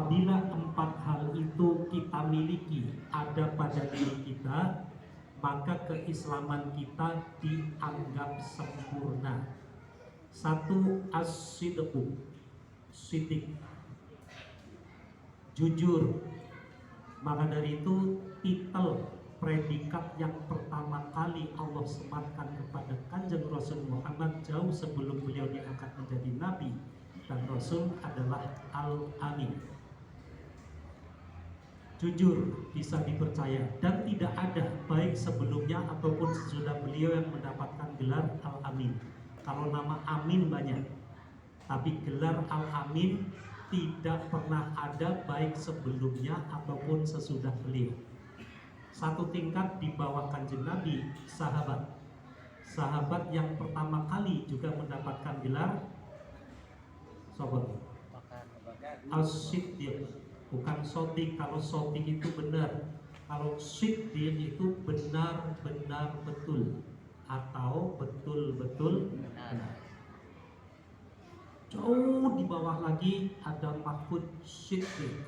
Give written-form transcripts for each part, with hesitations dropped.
Apabila empat hal itu kita miliki, ada pada diri kita, maka keislaman kita dianggap sempurna. Satu, as-sidqu, sidik, jujur. Maka dari itu titel predikat yang pertama kali Allah sematkan kepada Kanjeng Rasul Muhammad jauh sebelum beliau diangkat menjadi Nabi dan Rasul adalah Al-Amin. Jujur, bisa dipercaya, dan tidak ada baik sebelumnya ataupun sesudah beliau yang mendapatkan gelar Al-Amin. Kalau nama Amin banyak, tapi gelar Al-Amin tidak pernah ada baik sebelumnya ataupun sesudah beliau. Satu tingkat di bawah Kanjeng Nabi, sahabat. Sahabat yang pertama kali juga mendapatkan gelar sobat as-siddiq, bukan sodik. Kalau sodik itu benar, kalau siddiq itu benar-benar betul atau betul-betul benar. Jauh di bawah lagi ada mahfud siddiq.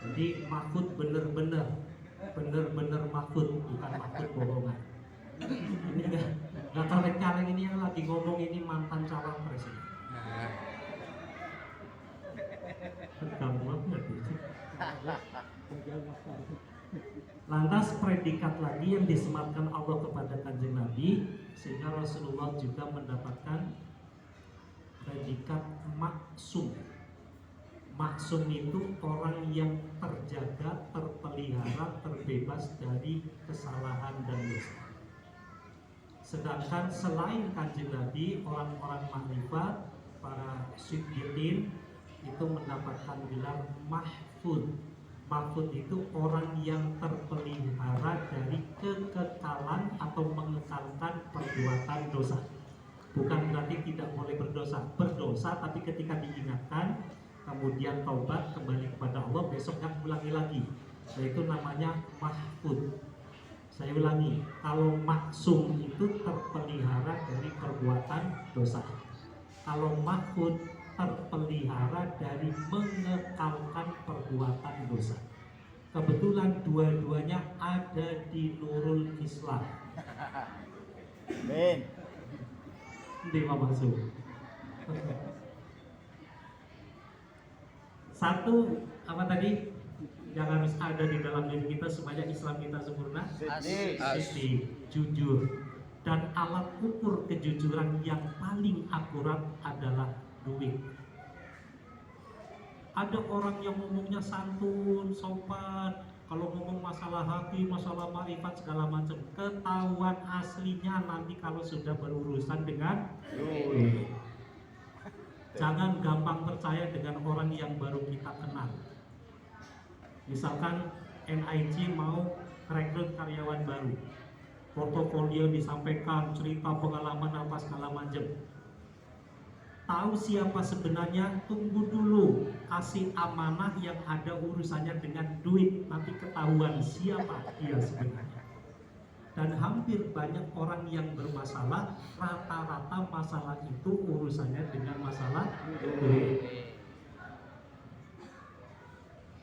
Jadi mahfud benar-benar mahfud, bukan mahfud bohongan. Ini nggak kaleng-kaleng, ini yang lagi ngomong ini mantan calon presiden. Tegang banget itu. Lantas predikat lagi yang disematkan Allah kepada Kanjeng Nabi, sehingga Rasulullah juga mendapatkan predikat maksum. Maksum itu orang yang terjaga, terpelihara, terbebas dari kesalahan dan dosa. Sedangkan selain Kanjeng Nabi, orang-orang makrifat, para siddiqin itu mendapatkan gelar mahfud. Mahfud itu orang yang terpelihara dari kekekalan atau mengekalkan perbuatan dosa. Bukan berarti tidak boleh berdosa, tapi ketika diingatkan kemudian taubat kembali kepada Allah, besok nggak ulangi lagi. Itu namanya mahfud. Saya ulangi, kalau maksum itu terpelihara dari perbuatan dosa. Kalau mahfud terpelihara dari mengekalkan perbuatan dosa. Kebetulan dua-duanya ada di Nurul Islam. Amin. Ini masuk. Satu, apa tadi yang harus ada di dalam diri kita supaya Islam kita sempurna? Siddiq, jujur. Dan alat ukur kejujuran yang paling akurat adalah duit. Ada orang yang ngomongnya santun, sopan, kalau ngomong masalah hati, masalah marifat segala macam, ketahuan aslinya nanti kalau sudah berurusan dengan duit. Jangan gampang percaya dengan orang yang baru kita kenal. Misalkan NIC mau rekrut karyawan baru, portofolio disampaikan, cerita pengalaman apa segala macam. Tahu siapa sebenarnya, tunggu dulu, kasih amanah yang ada urusannya dengan duit, nanti ketahuan siapa dia sebenarnya. Dan hampir banyak orang yang bermasalah, rata-rata masalah itu urusannya dengan masalah duit.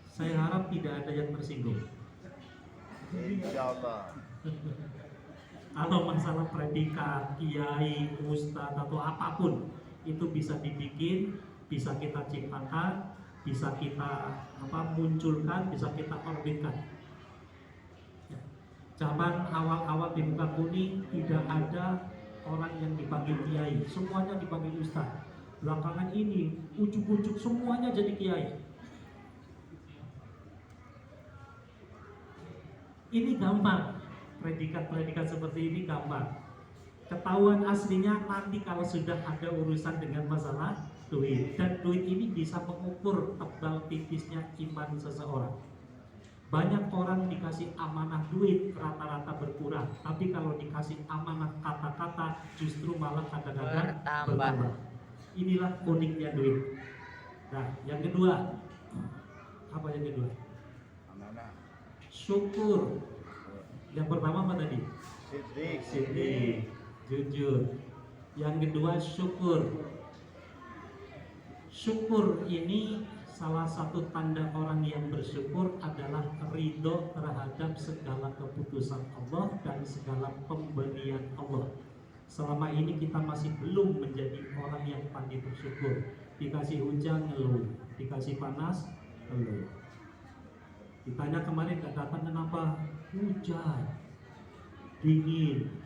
Saya harap tidak ada yang tersinggung. Insyaallah. Kalau masalah predikat, kiai, ustadz atau apapun, itu bisa dibikin, bisa kita ciptakan, bisa kita munculkan, bisa kita orbitkan. Zaman awal-awal di muka kuning tidak ada orang yang dipanggil kiai, semuanya dipanggil ustadz. Belakangan ini ujuk-ujuk semuanya jadi kiai. Ini gampang, predikat-predikat seperti ini gampang. Ketahuan aslinya nanti kalau sudah ada urusan dengan masalah duit. Dan duit ini bisa mengukur tebal tipisnya iman seseorang. Banyak orang dikasih amanah duit rata-rata berkurang, tapi kalau dikasih amanah kata-kata justru malah kadang-kadang bertambah. Inilah uniknya duit. Nah, yang kedua, apa yang kedua? Amanah. Syukur. Yang pertama apa tadi? Siddiq. Jujur. Yang kedua syukur. Syukur ini salah satu tanda orang yang bersyukur adalah ridho terhadap segala keputusan Allah dan segala pemberian Allah. Selama ini kita masih belum menjadi orang yang pandai bersyukur. Dikasih hujan ngeluh, dikasih panas ngeluh. Ditanya kemarin gak datang kenapa? Hujan, dingin,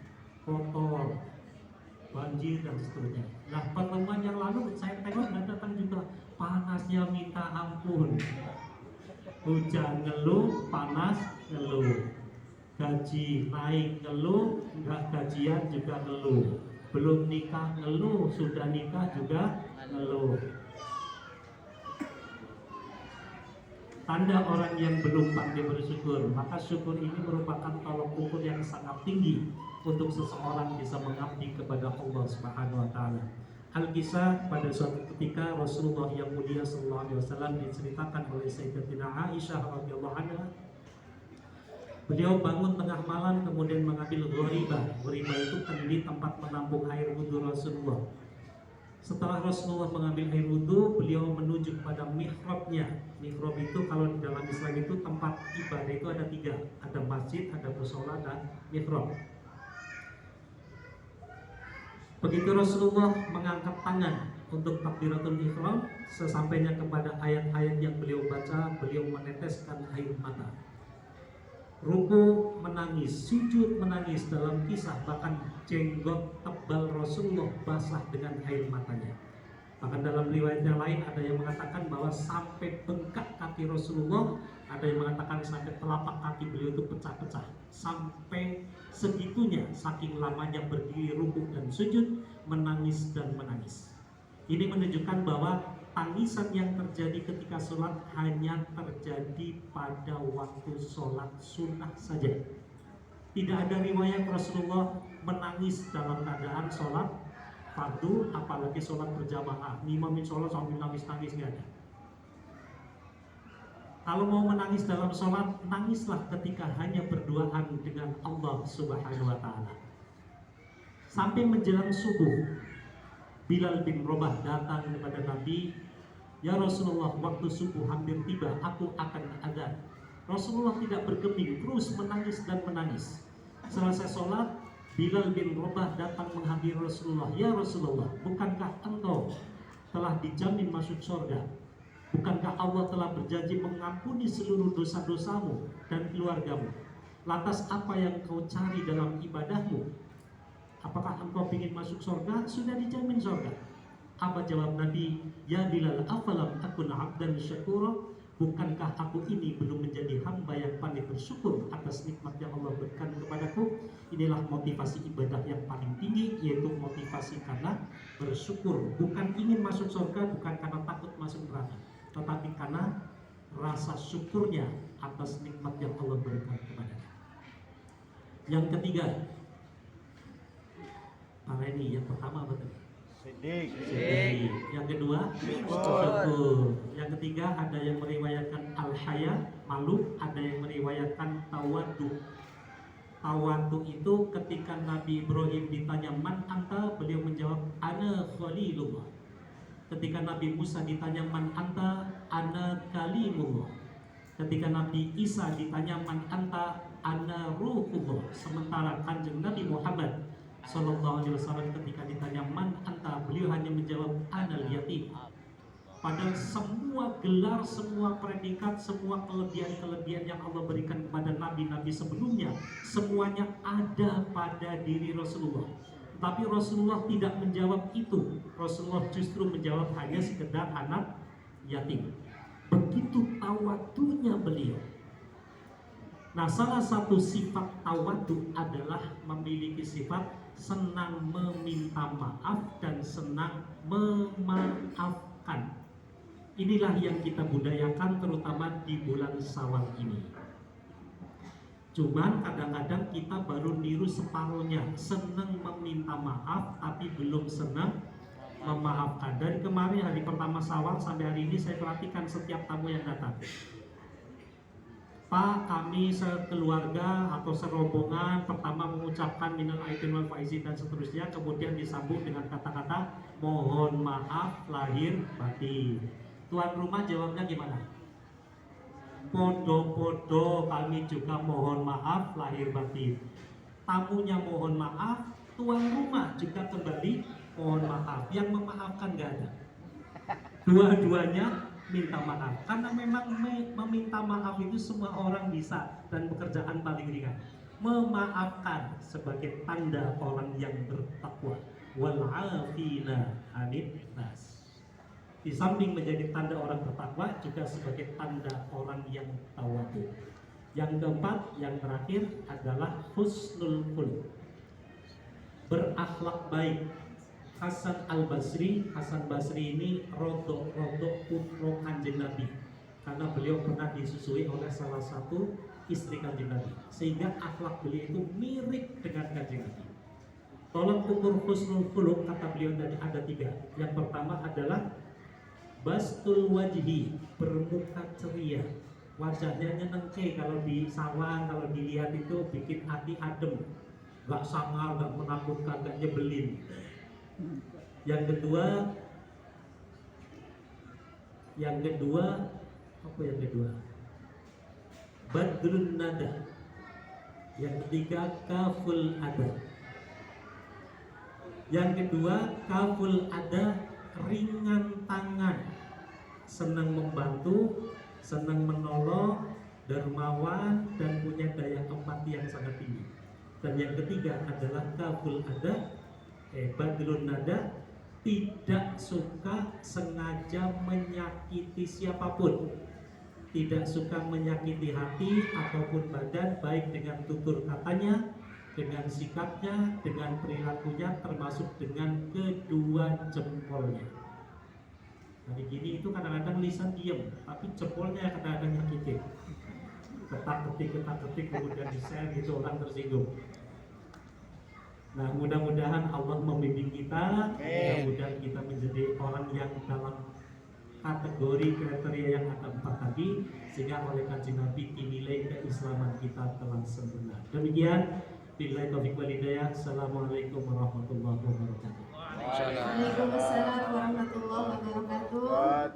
kotor, banjir dan seterusnya. Nah, pertemuan yang lalu saya tengok dan datang juga, panasnya minta ampun. Hujan ngeluh, panas ngeluh. Gaji naik ngeluh, enggak gajian juga ngeluh. Belum nikah ngeluh, sudah nikah juga ngeluh. Tanda orang yang belum pandai bersyukur. Maka syukur ini merupakan tolok ukur yang sangat tinggi untuk seseorang bisa mengabdi kepada Allah Subhanahu wa taala. Al-Kisah pada suatu ketika Rasulullah yang mulia sallallahu alaihi wasallam diceritakan oleh Sayyidatina Aisyah radhiyallahu anha. Beliau bangun tengah malam kemudian mengambil ghoribah. Ghoribah itu kendi tempat menampung air wudhu Rasulullah. Setelah Rasulullah mengambil air wudhu, beliau menuju kepada mihrabnya. Mihrab itu kalau di dalam Islam itu tempat ibadah itu ada 3, ada masjid, ada mushola, dan mihrab. Begitu Rasulullah mengangkat tangan untuk takbiratul ihram, sesampainya kepada ayat-ayat yang beliau baca, beliau meneteskan air mata. Ruku menangis, sujud menangis. Dalam kisah bahkan jenggot tebal Rasulullah basah dengan air matanya. Bahkan dalam riwayat yang lain ada yang mengatakan bahwa sampai bengkak kaki Rasulullah, ada yang mengatakan sampai telapak kaki beliau itu pecah-pecah. Sampai segitunya, saking lamanya berdiri ruku dan sujud, menangis dan menangis. Ini menunjukkan bahwa tangisan yang terjadi ketika sholat hanya terjadi pada waktu sholat sunnah saja. Tidak ada riwayat Rasulullah menangis dalam keadaan sholat fardu, apalagi sholat berjamaah. Imamin sholat sambil nangis-nangis, nggak ada. Kalau mau menangis dalam sholat, nangislah ketika hanya berduaan dengan Allah Subhanahu wa ta'ala. Sampai menjelang subuh, Bilal bin Rabah datang kepada Nabi, "Ya Rasulullah, waktu subuh hampir tiba, aku akan adzan." Rasulullah tidak bergeming, terus menangis dan menangis. Selesai sholat, Bilal bin Rabah datang menghampiri Rasulullah, "Ya Rasulullah, bukankah engkau telah dijamin masuk surga? Bukankah Allah telah berjanji mengampuni seluruh dosa-dosamu dan keluargamu? Lantas apa yang kau cari dalam ibadahmu? Apakah engkau ingin masuk surga? Sudah dijamin surga." Apa jawab Nabi? "Ya Bilal, afalam akun abdan syakura?" Bukankah aku ini belum menjadi hamba yang pandai bersyukur atas nikmat yang Allah berikan kepadaku? Inilah motivasi ibadah yang paling tinggi, yaitu motivasi karena bersyukur. Bukan ingin masuk surga, bukan karena takut masuk neraka, tetapi karena rasa syukurnya atas nikmat yang Allah berikan kepadanya. Yang ketiga, ini yang pertama apa tadi? Sedih. Yang kedua, syukur. Yang ketiga ada yang meriwayatkan al-haya, malu. Ada yang meriwayatkan tawadu. Tawadu itu ketika Nabi Ibrahim ditanya man anta, beliau menjawab ana khalilullah. Ketika Nabi Musa ditanya man anta, ana kalimullah. Ketika Nabi Isa ditanya man anta, ana ruhullah. Sementara Kanjeng Nabi Muhammad Sallallahu alaihi wasallam ketika ditanya man anta, beliau hanya menjawab anal yatim. Padahal semua gelar, semua predikat, semua kelebihan-kelebihan yang Allah berikan kepada nabi-nabi sebelumnya, semuanya ada pada diri Rasulullah. Tapi Rasulullah tidak menjawab itu. Rasulullah justru menjawab hanya sekedar anak yatim. Begitu tawadunya beliau. Nah, salah satu sifat tawadu adalah memiliki sifat senang meminta maaf dan senang memaafkan. Inilah yang kita budayakan terutama di bulan Syawal ini. Cuman kadang-kadang kita baru niru separuhnya, senang meminta maaf tapi belum senang memaafkan. Dari kemarin hari pertama Syawal sampai hari ini saya perhatikan setiap tamu yang datang. Pak, kami sekeluarga atau serombongan pertama mengucapkan minal aidin wal faizin dan seterusnya, kemudian disambung dengan kata-kata mohon maaf lahir batin. Tuan rumah jawabnya gimana? Podo-podo kami juga mohon maaf lahir batin. Tamunya mohon maaf, tuan rumah juga kembali mohon maaf. Yang memaafkan gak ada. Dua-duanya minta maaf, karena memang meminta maaf itu semua orang bisa, dan pekerjaan paling ringan. Memaafkan sebagai tanda orang yang bertakwa. Wal afina 'anil nas. Di samping menjadi tanda orang bertakwa, juga sebagai tanda orang yang tawadu. Yang keempat, yang terakhir adalah husnul khuluq, berakhlak baik. Hasan Basri ini rodok putra Kanjeng Nabi, karena beliau pernah disusui oleh salah satu istri Kanjeng Nabi, sehingga akhlak beliau itu mirip dengan Kanjeng Nabi. Tolong ukur husnul khuluq, kata beliau tadi ada 3. Yang pertama adalah bastul wajhi, bermuka ceria, wajahnya nyenengke. Kalau di sawah, kalau dilihat itu bikin hati adem, gak sangar, gak menakutkan, gak nyebelin. Yang kedua apa yang kedua? Badrun nada. Yang ketiga kaful ada. Yang kedua kaful ada, ringan tangan, senang membantu, senang menolong, dermawan, dan punya daya empati yang sangat tinggi. Dan yang ketiga adalah kaful ada, badrun nada, tidak suka sengaja menyakiti siapapun, tidak suka menyakiti hati ataupun badan, baik dengan tutur katanya, dengan sikapnya, dengan perilakunya, termasuk dengan kedua jempolnya. Jadi gini itu kadang-kadang lisan diem, tapi jempolnya kadang-kadang nyakitin. Ketak-ketik kemudian di-share gitu, orang tersinggung. Nah, mudah-mudahan Allah membimbing kita, mudah-mudahan kita menjadi orang yang dalam kategori kriteria yang ada 4 tadi, sehingga oleh Kanjeng Nabi dinilai keislaman kita telah sempurna. Demikian, billahi taufiq wal hidayah. Assalamualaikum warahmatullahi wabarakatuh. Waalaikumsalam warahmatullahi wabarakatuh.